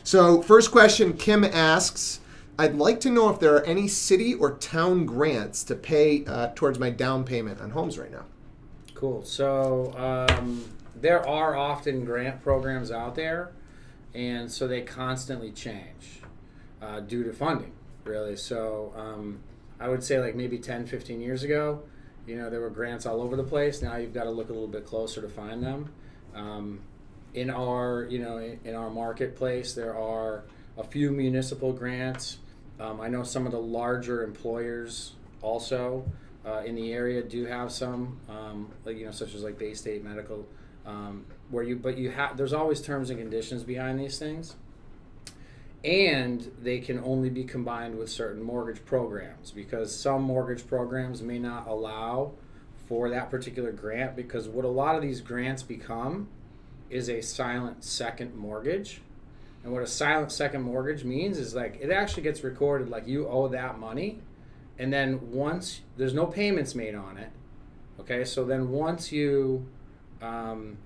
So first question, Kim asks, I'd like to know if there are any city or town grants to pay towards my down payment on homes right now. Cool. So there are often grant programs out there, and so they constantly change due to funding, really. So I would say like maybe 10, 15 years ago, there were grants all over the place. Now you've got to look a little bit closer to find them. In our marketplace, there are a few municipal grants. I know some of the larger employers also in the area do have some, such as like Bay State Medical, there's always terms and conditions behind these things, and they can only be combined with certain mortgage programs because some mortgage programs may not allow for that particular grant, because what a lot of these grants become is a silent second mortgage. And what a silent second mortgage means is like it actually gets recorded like you owe that money, and then once there's no payments made on it, okay, so then once you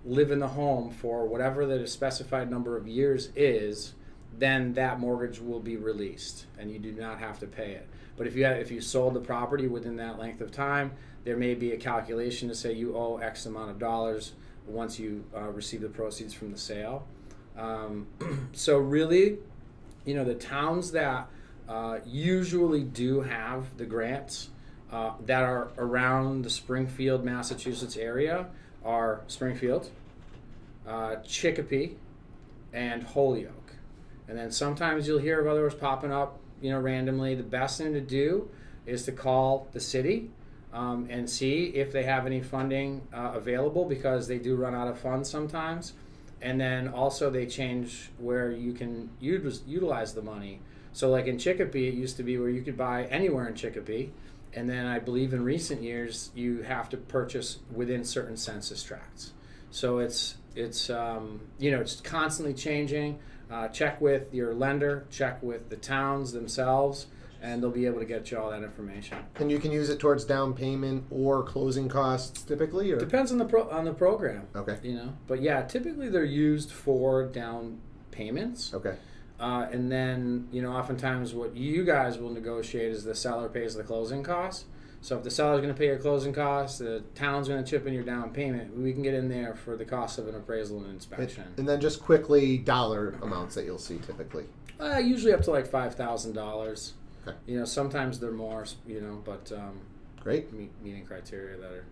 live in the home for whatever the specified number of years is, then that mortgage will be released and you do not have to pay it. But if you sold the property within that length of time, there may be a calculation to say you owe X amount of dollars once you receive the proceeds from the sale. So really, the towns that usually do have the grants that are around the Springfield, Massachusetts area are Springfield, Chicopee, and Holyoke. And then sometimes you'll hear of others popping up, randomly. The best thing to do is to call the city and see if they have any funding available, because they do run out of funds sometimes. And then also they change where you can utilize the money. So like in Chicopee, it used to be where you could buy anywhere in Chicopee. And then I believe in recent years, you have to purchase within certain census tracts. So it's constantly changing. Check with your lender, check with the towns themselves, and they'll be able to get you all that information. And you can use it towards down payment or closing costs typically, or depends on the program. Okay. But yeah, typically they're used for down payments. Okay. And then oftentimes what you guys will negotiate is the seller pays the closing costs. So if the seller's going to pay your closing costs, the town's going to chip in your down payment, we can get in there for the cost of an appraisal and inspection. And then just quickly, dollar amounts that you'll see typically. Usually up to like $5,000. Okay. Sometimes they're more, but great, meeting criteria that are